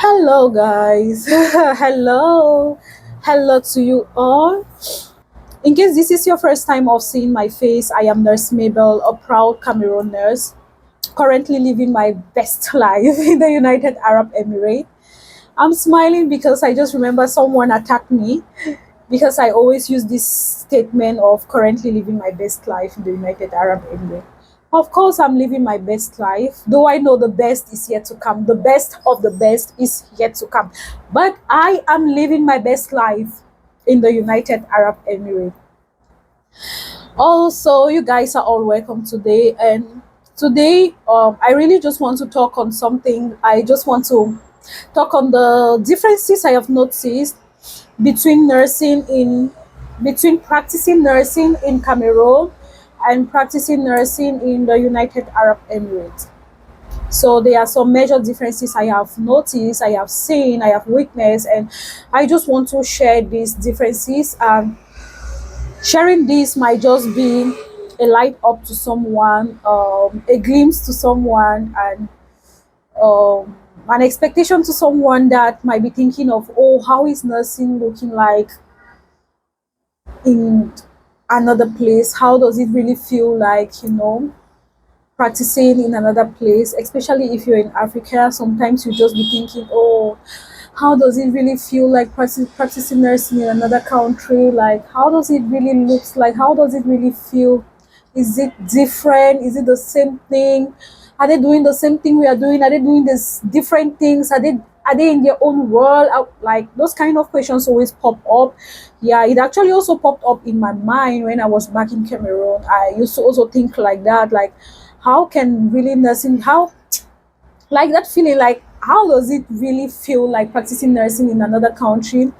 Hello, guys. Hello to you all. In case this is your first time of seeing my face, I am Nurse Mabel, a proud Cameroon nurse, currently living my best life in the United Arab Emirates. I'm smiling because I just remember someone attacked me because I always use this statement of currently living my best life in the United Arab Emirates. Of course, I'm living my best life, though I know the best is yet to come. The best of the best is yet to come. But I am living my best life in the United Arab Emirates. Also, you guys are all welcome today. And today, I really just want to talk on something. I just want to talk on the differences I have noticed between between practicing nursing in Cameroon and practicing nursing in the United Arab Emirates. So there are some major differences I have noticed, I have seen, I have witnessed, and I just want to share these differences. And sharing this might just be a light up to someone, a glimpse to someone, and an expectation to someone that might be thinking of, oh, how is nursing looking like in another place? How does it really feel like, practicing in another place, especially if you're in Africa? Sometimes you just be thinking, oh, how does it really feel like practicing nursing in another country? Like, how does it really look like? How does it really feel? Is it different? Is it the same thing? Are they doing the same thing we are doing? Are they doing this different things? Are they in their own world? Like, those kind of questions always pop up. Yeah, it actually also popped up in my mind when I was back in Cameroon. I used to also think like that, like, how can really nursing, how, like, that feeling, like, how does it really feel like practicing nursing in another country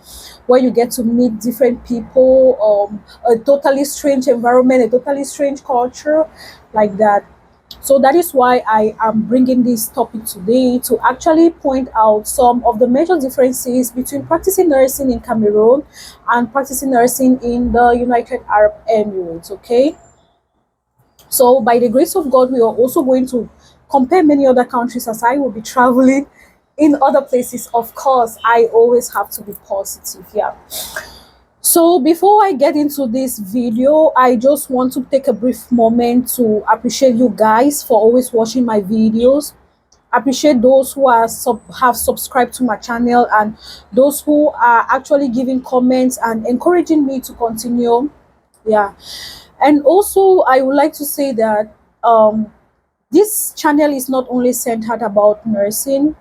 where you get to meet different people, a totally strange environment, a totally strange culture, like that. So that is why I am bringing this topic today, to actually point out some of the major differences between practicing nursing in Cameroon and practicing nursing in the United Arab Emirates. Okay, so by the grace of God, we are also going to compare many other countries, as I will be traveling in other places. Of course, I always have to be positive. Yeah. So before I get into this video, I just want to take a brief moment to appreciate you guys for always watching my videos. Appreciate those who have subscribed to my channel, and those who are actually giving comments and encouraging me to continue. Yeah. And also, I would like to say that this channel is not only centered about nursing,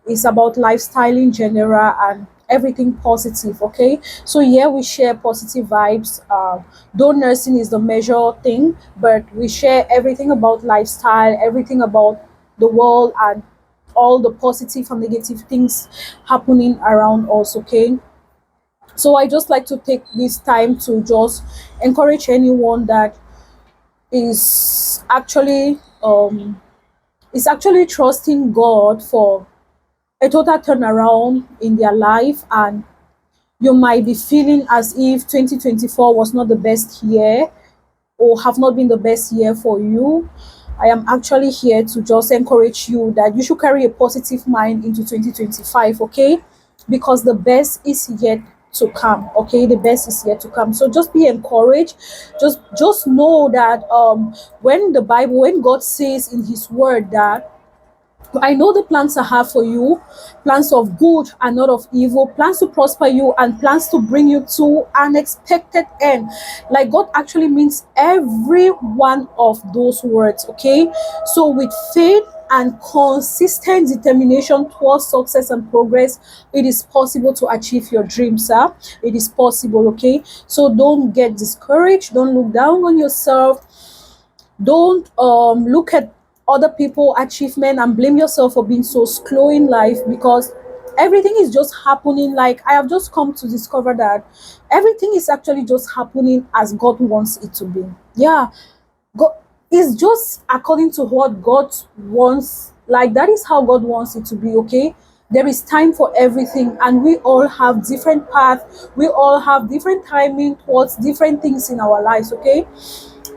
it's about lifestyle in general and everything positive. Okay, so here we share positive vibes. Though nursing is the major thing, but we share everything about lifestyle, everything about the world, and all the positive and negative things happening around us. Okay, so I just like to take this time to just encourage anyone that is actually trusting God for a total turnaround in their life. And you might be feeling as if 2024 was not the best year, or have not been the best year for you. I am actually here to just encourage you that you should carry a positive mind into 2025. Okay, because the best is yet to come. Okay, the best is yet to come. So just be encouraged. Just know that when God says in his word that, I know the plans I have for you, plans of good and not of evil, plans to prosper you and plans to bring you to an expected end. Like, God actually means every one of those words. Okay, so with faith and consistent determination towards success and progress, it is possible to achieve your dreams, sir. It is possible. Okay, so don't get discouraged, don't look down on yourself, don't look at other people achievement and blame yourself for being so slow in life, because everything is just happening. Like, I have just come to discover that everything is actually just happening as God wants it to be. Yeah, God is just according to what God wants. Like, that is how God wants it to be. Okay, there is time for everything, and we all have different paths, we all have different timing towards different things in our lives. Okay,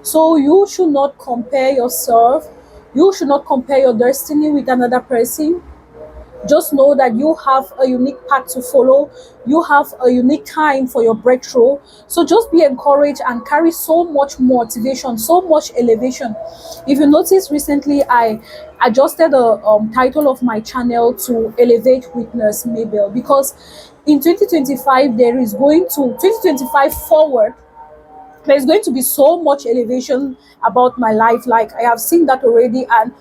so you should not compare yourself, you should not compare your destiny with another person. Just know that you have a unique path to follow. You have a unique time for your breakthrough. So just be encouraged and carry so much motivation, so much elevation. If you notice, recently I adjusted the title of my channel to Elevate with Nurse Mabel, because in 2025 there is going to 2025 forward, there's going to be so much elevation about my life. Like, I have seen that already, and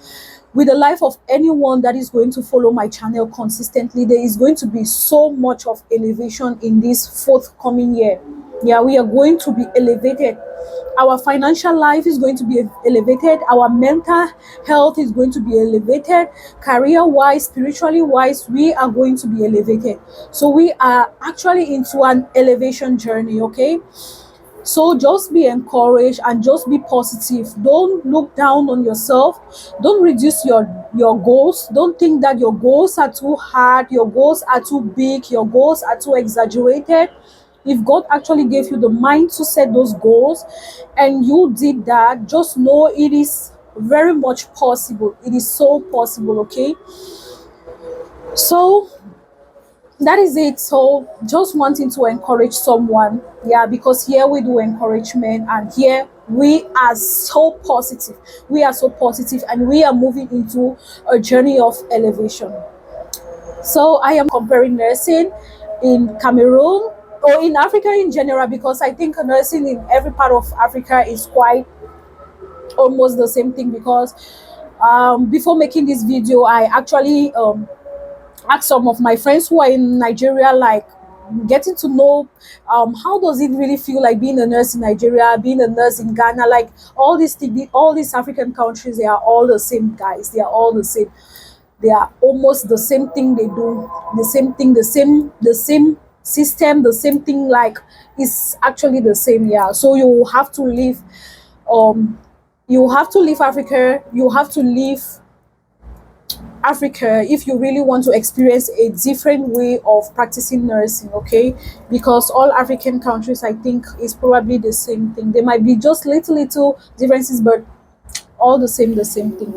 with the life of anyone that is going to follow my channel consistently, there is going to be so much of elevation in this forthcoming year. Yeah, we are going to be elevated. Our financial life is going to be elevated. Our mental health is going to be elevated. Career wise, spiritually wise, we are going to be elevated. So we are actually into an elevation journey, okay? So just be encouraged and just be positive. Don't look down on yourself. Don't reduce your goals. Don't think that your goals are too hard, your goals are too big, your goals are too exaggerated. If God actually gave you the mind to set those goals and you did that, just know it is very much possible. It is so possible, okay? So that is it. So just wanting to encourage someone, yeah, because here we do encouragement, and here we are so positive. We are so positive, and we are moving into a journey of elevation. So I am comparing nursing in Cameroon or in Africa in general, because I think nursing in every part of Africa is quite almost the same thing. Because before making this video, I actually ask some of my friends who are in Nigeria, like, getting to know how does it really feel like being a nurse in Nigeria, being a nurse in Ghana, like all these African countries, they are all the same, guys. They are all the same. They are almost the same thing. They do the same thing, the same system, the same thing. Like, it's actually the same. Yeah. So um you have to leave Africa. You have to leave Africa if you really want to experience a different way of practicing nursing, okay? Because all African countries, I think, is probably the same thing. There might be just little differences, but all the same thing.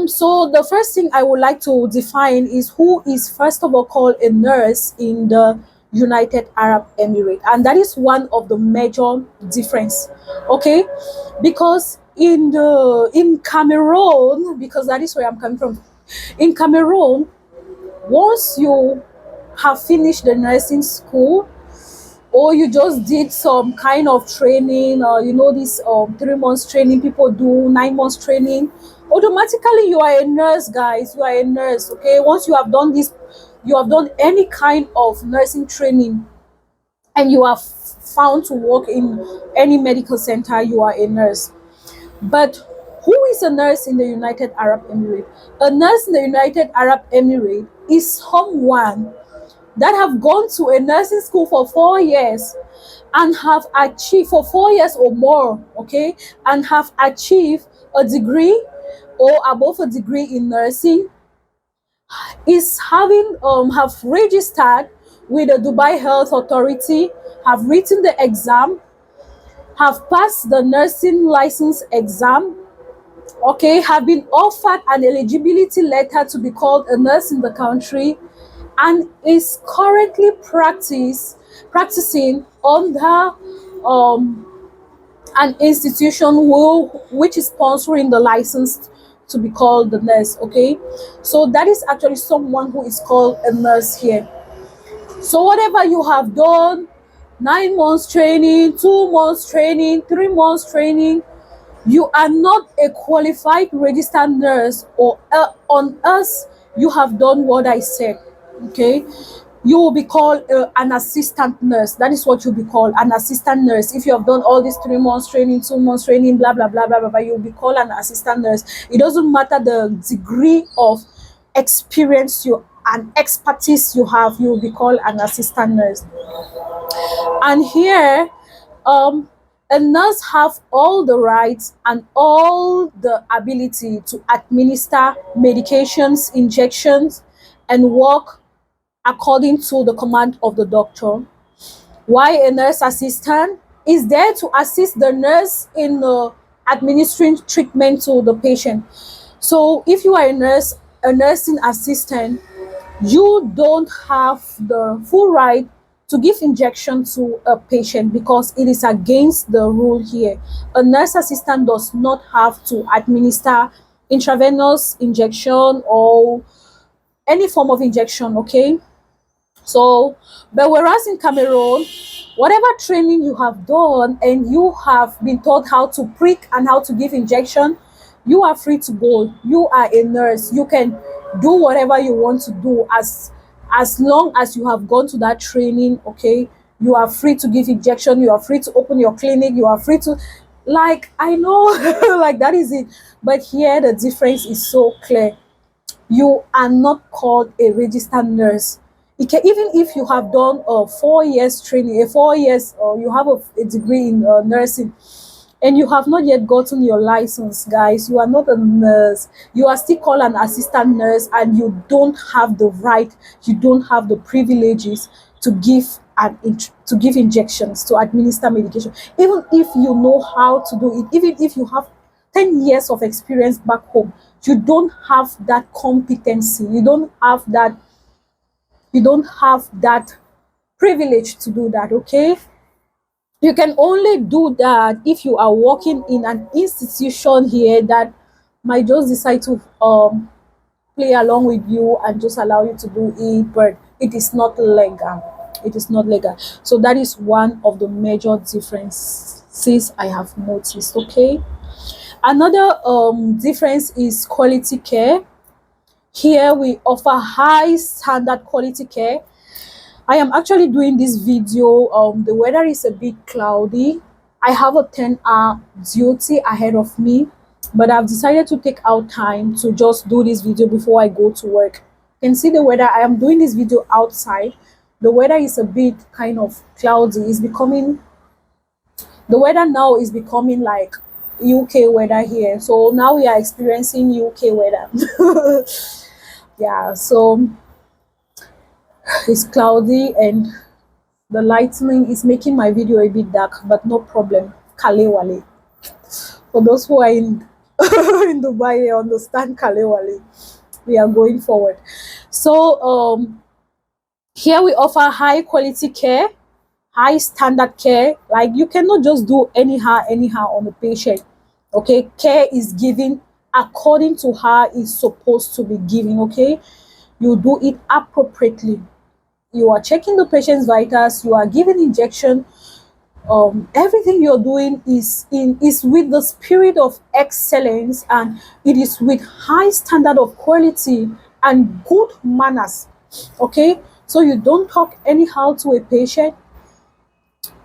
So the first thing I would like to define is who is first of all called a nurse in the United Arab Emirates, and that is one of the major difference, okay? Because in Cameroon, because that is where I'm coming from, in Cameroon, once you have finished the nursing school, or you just did some kind of training, or this 3 months training people do, 9 months training, automatically you are a nurse, guys. You are a nurse, okay? Once you have done this, you have done any kind of nursing training, and you are found to work in any medical center, you are a nurse. But who is a nurse in the United Arab Emirates? A nurse in the United Arab Emirates is someone that have gone to a nursing school for 4 years and have achieved, for 4 years or more, okay, and have achieved a degree or above a degree in nursing, is having have registered with the Dubai Health Authority, have written the exam, have passed the nursing license exam, okay, have been offered an eligibility letter to be called a nurse in the country, and is currently practicing under an institution which is sponsoring the license to be called the nurse, okay? So that is actually someone who is called a nurse here. So whatever you have done, 9 months training, 2 months training, 3 months training, you are not a qualified registered nurse, or on us you have done what I said, okay? You will be called an assistant nurse. That is what you'll be called, an assistant nurse. If you have done all these 3 months training, 2 months training, blah blah blah blah blah, you'll be called an assistant nurse. It doesn't matter the degree of experience you and expertise you have, you will be called an assistant nurse. And here, a nurse have all the rights and all the ability to administer medications, injections, and work according to the command of the doctor. Why a nurse assistant is there to assist the nurse in administering treatment to the patient. So if you are a nurse, a nursing assistant, you don't have the full right to give injection to a patient because it is against the rule here. A nurse assistant does not have to administer intravenous injection or any form of injection, okay? So, but whereas in Cameroon, whatever training you have done and you have been taught how to prick and how to give injection, you are free to go. You are a nurse. You can do whatever you want to do as long as you have gone to that training, okay? You are free to give injection. You are free to open your clinic. You are free to, like, I know, like that is it. But here the difference is so clear. You are not called a registered nurse. It can, even if you have done a 4 years training, a 4 years, or you have a degree in nursing, and you have not yet gotten your license, guys, you are not a nurse. You are still called an assistant nurse, and you don't have the right, you don't have the privileges to give to give injections, to administer medication. Even if you know how to do it, even if you have 10 years of experience back home, you don't have that competency. You don't have that privilege to do that, okay? You can only do that if you are working in an institution here that might just decide to play along with you and just allow you to do it, but it is not legal. It is not legal. So that is one of the major differences I have noticed, okay? Another difference is quality care. Here we offer high standard quality care. I am actually doing this video. The weather is a bit cloudy. I have a 10-hour duty ahead of me, but I've decided to take out time to just do this video before I go to work. You can see the weather. I am doing this video outside. The weather is a bit kind of cloudy. The weather now is becoming like UK weather here. So now we are experiencing UK weather. Yeah, so it's cloudy and the lightning is making my video a bit dark, but no problem. Kale wale. For those who are in in Dubai, they understand Kale wale. We are going forward. So here we offer high quality care, high standard care. Like, you cannot just do anyhow on the patient, okay? Care is given according to how it's supposed to be given, okay? You do it appropriately. You are checking the patient's vitals, you are giving injection. Everything you're doing is with the spirit of excellence, and it is with high standard of quality and good manners, okay? So you don't talk anyhow to a patient.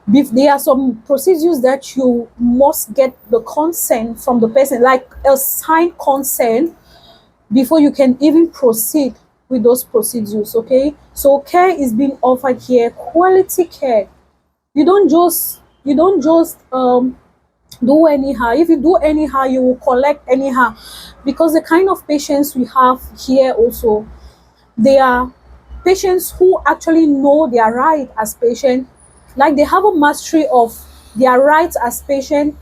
There are some procedures that you must get the consent from the patient, like a signed consent, before you can even proceed with those procedures, okay? So care is being offered here, quality care. You don't just do anyhow. If you do anyhow, you will collect anyhow, because the kind of patients we have here also, they are patients who actually know their right as patient. Like, they have a mastery of their rights as patient.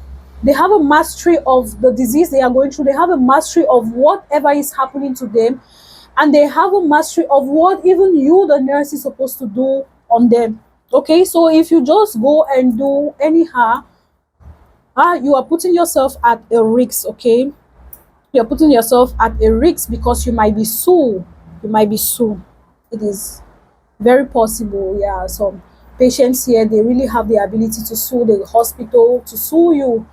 They have a mastery of the disease they are going through. They have a mastery of whatever is happening to them, and they have a mastery of what even you, the nurse, is supposed to do on them, okay? So if you just go and do anyhow, you are putting yourself at a risk, okay? You're putting yourself at a risk because you might be sued. It is very possible. Yeah, some patients here, they really have the ability to sue the hospital, to sue you,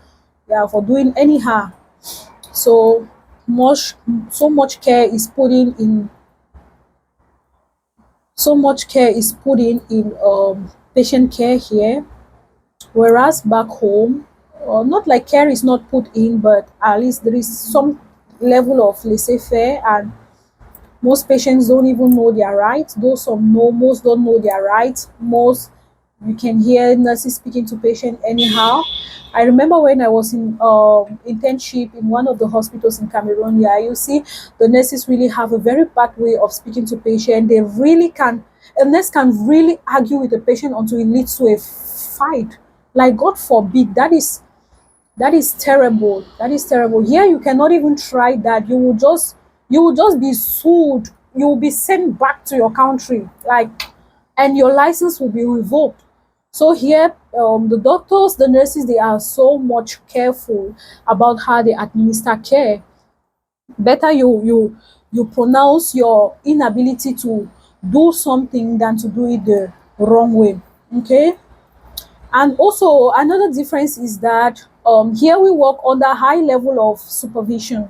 yeah, for doing anyhow. So much care is put in patient care here, whereas back home, not like care is not put in, but at least there is some level of laissez-faire, and most patients don't even know their rights. Though some know, most don't know their rights. Most, you can hear nurses speaking to patients anyhow. I remember when I was in internship in one of the hospitals in Cameroon. Yeah, you see, the nurses really have a very bad way of speaking to patients. They really can, a nurse can really argue with the patient until it leads to a fight. Like, God forbid, that is terrible. That is terrible. Here you cannot even try that. You will just you will just be sued, you will be sent back to your country, like, and your license will be revoked. So here, the doctors, the nurses, they are so much careful about how they administer care. Better you pronounce your inability to do something than to do it the wrong way. Okay. And also another difference is that here we work under high level of supervision.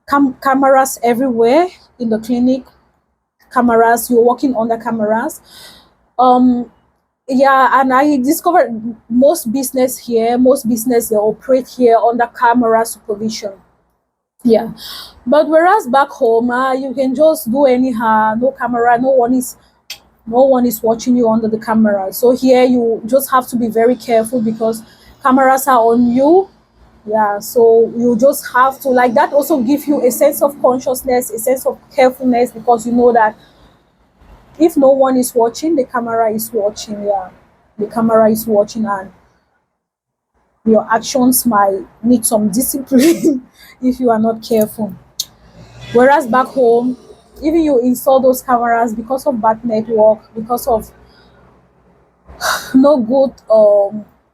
Cameras everywhere in the clinic, cameras, you're working under cameras. um yeah, and I discovered most business, they operate here under camera supervision. Yeah, but whereas back home, you can just do anyhow, no camera, no one is watching you under the camera. So here you just have to be very careful because cameras are on you. Yeah, so you just have to, like, that also give you a sense of consciousness, a sense of carefulness, because you know that if no one is watching, the camera is watching. Yeah, the camera is watching, and your actions might need some discipline if you are not careful. Whereas back home, even you install those cameras, because of bad network, because of no good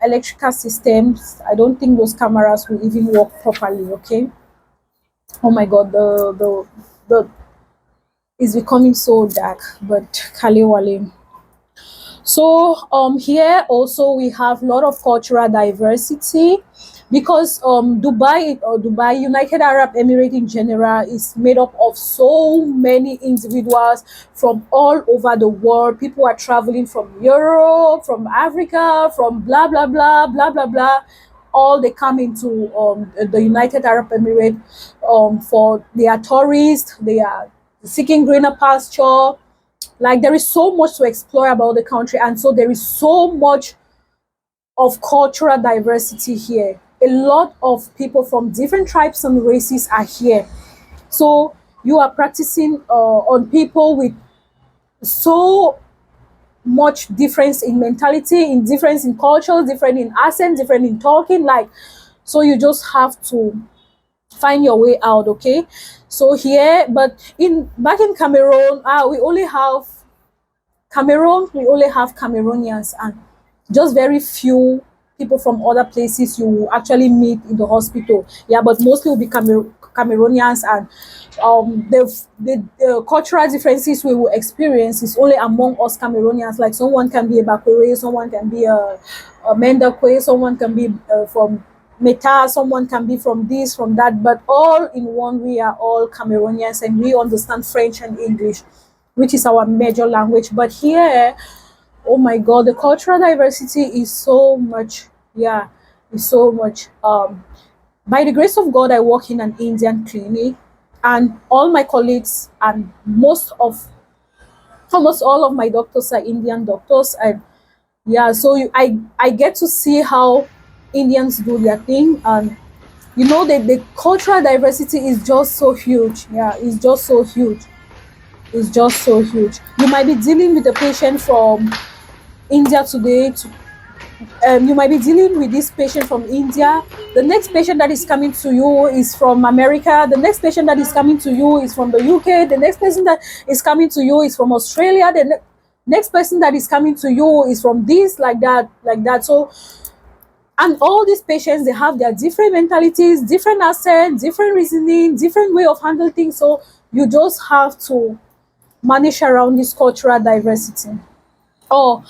electrical systems, I don't think those cameras will even work properly. Okay. Oh my god, the is becoming so dark, but Kale Wale. So here also we have a lot of cultural diversity, because Dubai, United Arab Emirates in general, is made up of so many individuals from all over the world. People are traveling from Europe, from Africa, from blah blah blah blah blah blah. All they come into the United Arab Emirates for, they are tourists, they are seeking greener pasture. Like, there is so much to explore about the country, and so there is so much of cultural diversity here. A lot of people from different tribes and races are here. So you are practicing on people with so much difference in mentality, in difference in culture, different in accent, different in talking, like, so you just have to find your way out. Okay. So here, but in back in Cameroon, we only have Cameroonians, and just very few people from other places you will actually meet in the hospital. Yeah, but mostly will be Cameroonians, and the cultural differences we will experience is only among us Cameroonians. Like, someone can be a Bakure, someone can be a Mendakwe, someone can be from Meta, someone can be from this, from that, but all in one, we are all Cameroonians, and we understand French and English, which is our major language. But here, oh my god, the cultural diversity is so much. Yeah, is so much. By the grace of God, I work in an Indian clinic, and all my colleagues and almost all of my doctors are Indian doctors. And yeah, so I get to see how Indians do their thing. And the cultural diversity is just so huge. Yeah, it's just so huge. It's just so huge. You might be dealing with a patient from India today. You might be dealing with this patient from India. The next patient that is coming to you is from America. The next patient that is coming to you is from the UK. The next person that is coming to you is from Australia. The next person that is coming to you is from this, like that, like that. So, and all these patients, they have their different mentalities, different accent, different reasoning, different way of handling things. So you just have to manage around this cultural diversity. Oh,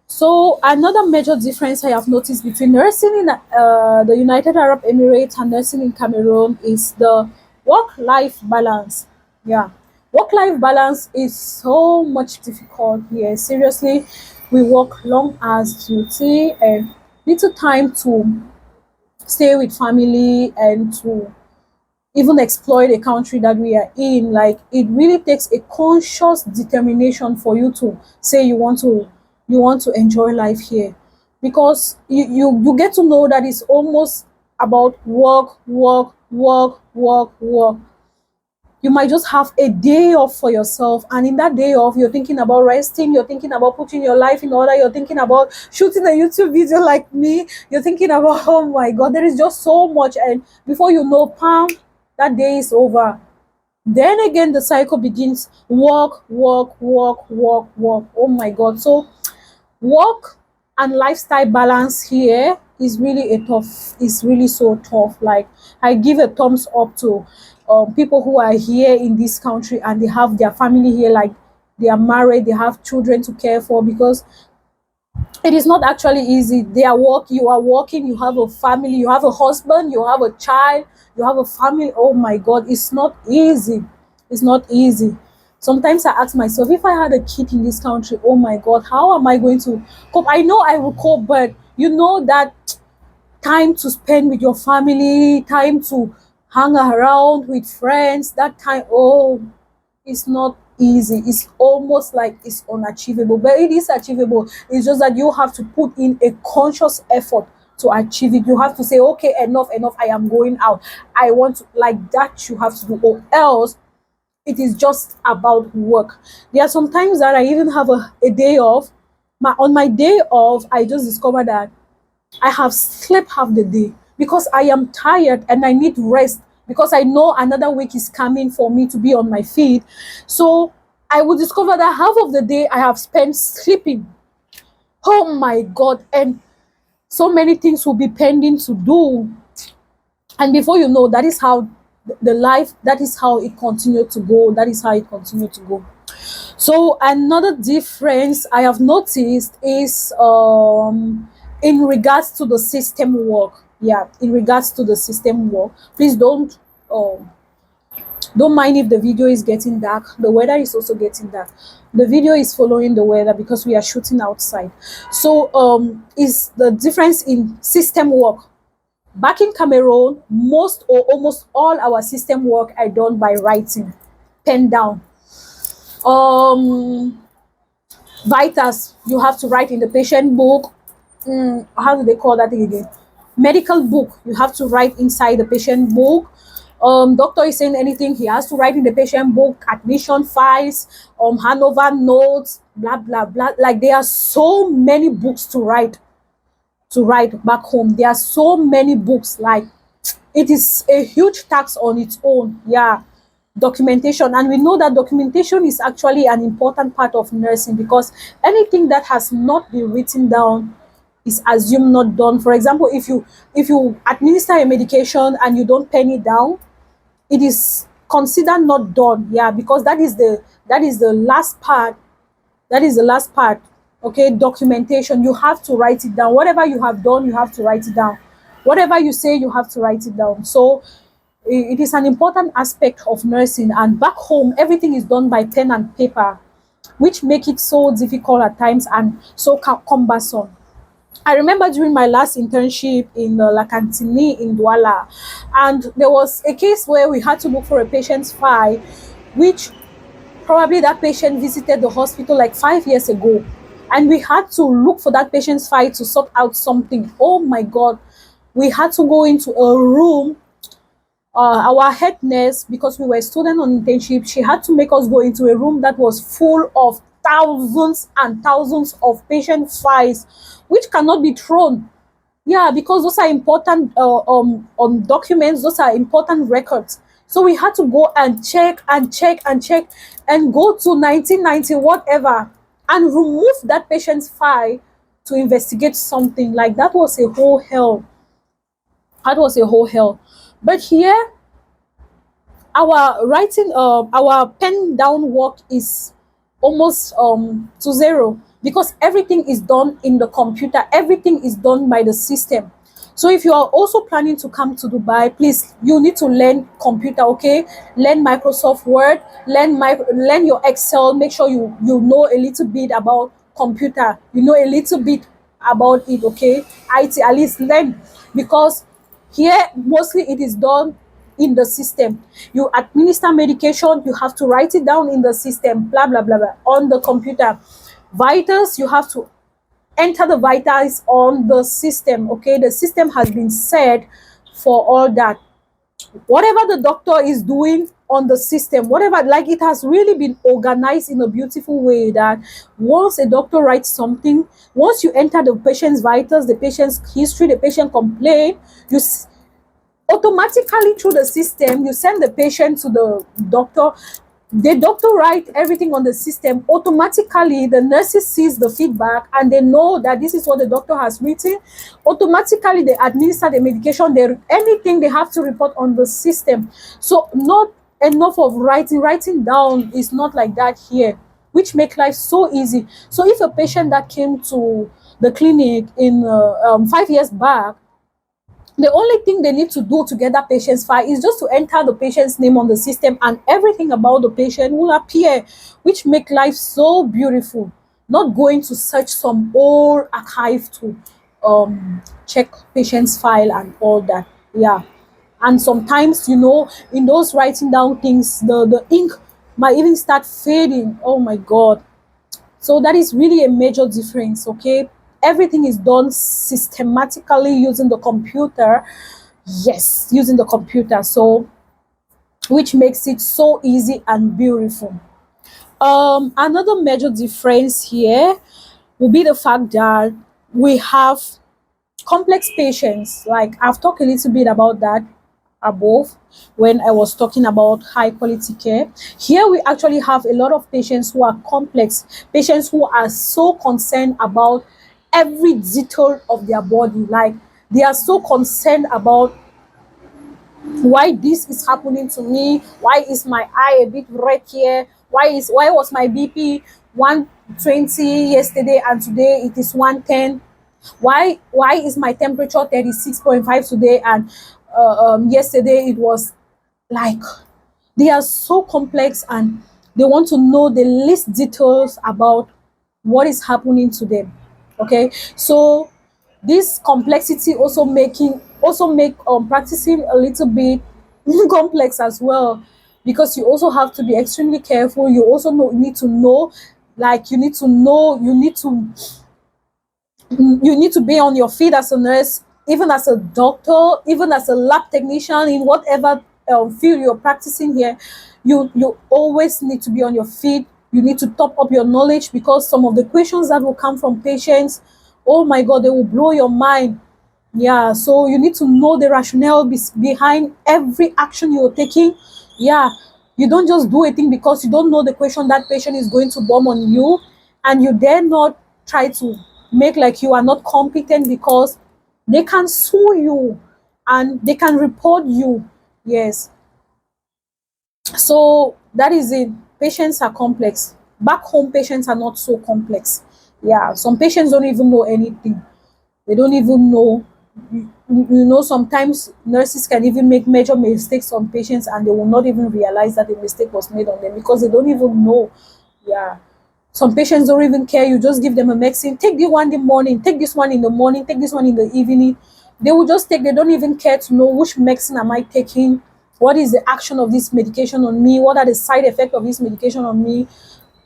so another major difference I have noticed between nursing in the United Arab Emirates and nursing in Cameroon is the work-life balance. Yeah, work-life balance is so much difficult here. Seriously, we work long hours duty and little time to stay with family and to even explore the country that we are in. Like, it really takes a conscious determination for you to say you want to enjoy life here, because you get to know that it's almost about work, work, work, work, work. You might just have a day off for yourself, and in that day off, you're thinking about resting, you're thinking about putting your life in order, you're thinking about shooting a YouTube video like me, you're thinking about, oh my god, there is just so much. And before you know, pam, that day is over. Then again, the cycle begins: work, work, work, work, work. Oh my God. So work and lifestyle balance here is really a tough, is really so tough. Like, I give a thumbs up to people who are here in this country and they have their family here, like they are married, they have children to care for, because it is not actually easy. They are work, you are working, you have a family, you have a husband, you have a child, you have a family. Oh my God, it's not easy. It's not easy. Sometimes I ask myself, if I had a kid in this country, oh my God, how am I going to cope? I know I will cope, but you know that time to spend with your family, time to hang around with friends, that time, oh, it's not easy. It's almost like it's unachievable, but it is achievable. It's just that you have to put in a conscious effort to achieve it. You have to say, okay, enough, enough, I am going out. I want to, like that, you have to do, or else it is just about work. There are some times that I even have a day off. On my day off, I just discovered that I have slept half the day because I am tired and I need rest, because I know another week is coming for me to be on my feet. So I will discover that half of the day I have spent sleeping. Oh my God. And so many things will be pending to do. And before you know, that is how the life, that is how it continued to go. That is how it continued to go. So another difference I have noticed is in regards to the system work. Yeah, in regards to the system work. Please don't mind if the video is getting dark. The weather is also getting dark. The video is following the weather because we are shooting outside. So is the difference in system work. Back in Cameroon, most or almost all our system work are done by writing, pen down. Um Vitals, you have to write in the patient book. How do they call that thing again? Medical book, you have to write inside the patient book. Doctor is saying anything, he has to write in the patient book. Admission files, handover notes, blah blah blah. Like, there are so many books to write back home. There are so many books. Like, it is a huge tax on its own. Yeah, documentation. And we know that documentation is actually an important part of nursing, because anything that has not been written down is assumed not done. For example, if you administer a medication and you don't pen it down, it is considered not done. Yeah, because that is the last part. That is the last part. Okay, documentation. You have to write it down. Whatever you have done, you have to write it down. Whatever you say, you have to write it down. So it is an important aspect of nursing. And back home, everything is done by pen and paper, which make it so difficult at times and so cumbersome. I remember during my last internship in La Cantini in Douala, and there was a case where we had to look for a patient's file, which probably that patient visited the hospital like 5 years ago, and we had to look for that patient's file to sort out something. Oh my God, we had to go into a room. Our head nurse, because we were student on internship, she had to make us go into a room that was full of thousands and thousands of patient files, which cannot be thrown. Yeah, because those are important documents, those are important records. So we had to go and check and check and check and go to 1990 whatever and remove that patient's file to investigate something. Like, that was a whole hell. That was a whole hell. But here, our writing, our pen down work is almost to zero, because everything is done in the computer. Everything is done by the system. So if you are also planning to come to Dubai, please, you need to learn computer. Okay, learn Microsoft Word, learn your Excel. Make sure you know a little bit about computer, you know a little bit about it. Okay, IT, at least learn, because here mostly it is done in the system. You administer medication, you have to write it down in the system, blah blah blah blah, on the computer. Vitals, you have to enter the vitals on the system. Okay, the system has been set for all that. Whatever the doctor is doing on the system, whatever, like, it has really been organized in a beautiful way, that once a doctor writes something, once you enter the patient's vitals, the patient's history, the patient complaint, you Automatically through the system, you send the patient to the doctor write everything on the system. Automatically the nurses sees the feedback and they know that this is what the doctor has written. Automatically they administer the medication, anything they have to report on the system. So not enough of writing down is not like that here, which make life so easy. So if a patient that came to the clinic in 5 years back, the only thing they need to do to get that patient's file is just to enter the patient's name on the system, and everything about the patient will appear, which make life so beautiful. Not going to search some old archive to check patient's file and all that. Yeah. And sometimes, in those writing down things, the ink might even start fading. Oh my god. So that is really a major difference, okay? Everything is done systematically using the computer. Yes, using the computer. So, which makes it so easy and beautiful. Another major difference here will be the fact that we have complex patients. Like I've talked a little bit about that above when I was talking about high quality care. Here we actually have a lot of patients who are complex, patients who are so concerned about every detail of their body. Like they are so concerned about why this is happening to me, why is my eye a bit red here, why was my BP 120 yesterday and today it is 110, why is my temperature 36.5 today and yesterday it was like. They are so complex and they want to know the least details about what is happening to them. Okay, so this complexity also make practicing a little bit complex as well, because you also have to be extremely careful. You also need to know, like you need to be on your feet as a nurse, even as a doctor, even as a lab technician, in whatever field you're practicing here. You always need to be on your feet. You need to top up your knowledge, because some of the questions that will come from patients, oh my god, they will blow your mind. Yeah, so you need to know the rationale behind every action you're taking. Yeah, you don't just do a thing because you don't know the question that patient is going to bomb on you, and you dare not try to make like you are not competent, because they can sue you and they can report you. Yes, so that is it. Patients are complex. Back home, patients are not so complex. Yeah, some patients don't even know anything. They don't even know. Sometimes nurses can even make major mistakes on patients and they will not even realize that the mistake was made on them because they don't even know. Yeah. Some patients don't even care. You just give them a medicine. Take this one in the morning, take this one in the morning, take this one in the evening. They will just take, they don't even care to know which medicine am I taking, what is the action of this medication on me, what are the side effects of this medication on me.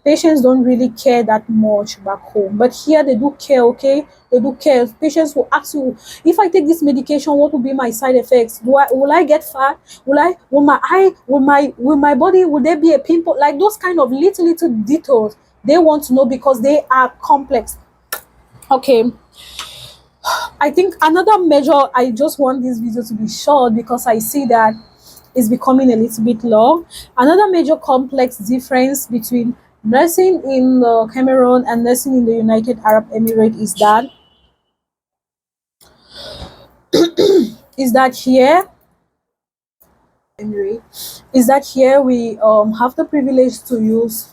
Patients don't really care that much back home, but here they do care. Okay, they do care. Patients will ask you, if I take this medication, what will be my side effects? Will I get fat? Will my eye, will my body, will there be a pimple? Like those kind of little details they want to know, because they are complex. Okay, I think another measure, I just want this video to be short because I see that it's becoming a little bit long. Another major complex difference between nursing in Cameroon and nursing in the United Arab Emirates is that here we have the privilege to use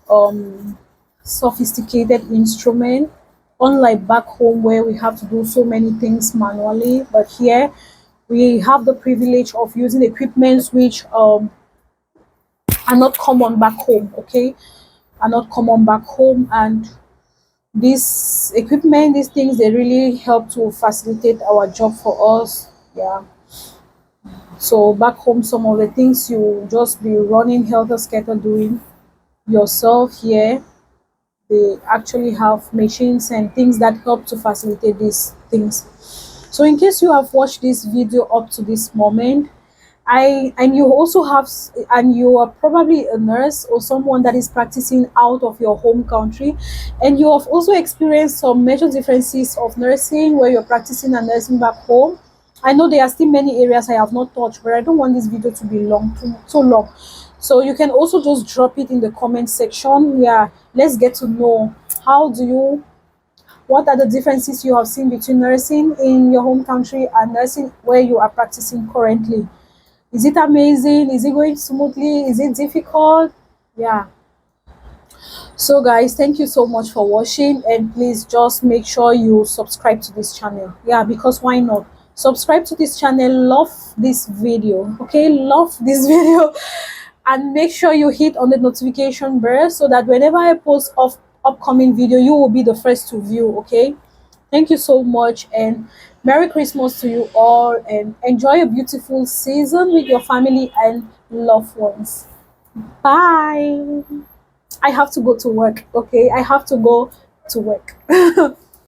um, sophisticated instrument, unlike back home where we have to do so many things manually. But here we have the privilege of using equipments which are not common back home. Okay, are not common back home, and this equipment, these things, they really help to facilitate our job for us. Yeah, so back home, some of the things you just be running helter skelter doing yourself. Here they actually have machines and things that help to facilitate these things. So in case you have watched this video up to this moment, and you also have, and you are probably a nurse or someone that is practicing out of your home country, and you have also experienced some major differences of nursing where you're practicing and nursing back home, I know there are still many areas I have not touched, but I don't want this video to be long, too so long. So you can also just drop it in the comment section. Yeah, let's get to know, how do you what are the differences you have seen between nursing in your home country and nursing where you are practicing currently. Is it amazing? Is it going smoothly? Is it difficult? Yeah. So guys, thank you so much for watching, and please just make sure you subscribe to this channel. Yeah, because why not? Subscribe to this channel, love this video, okay? Love this video, and make sure you hit on the notification bell so that whenever I post of upcoming video, you will be the first to view, okay? Thank you so much, and Merry Christmas to you all, and enjoy a beautiful season with your family and loved ones. Bye. I have to go to work, okay? I have to go to work.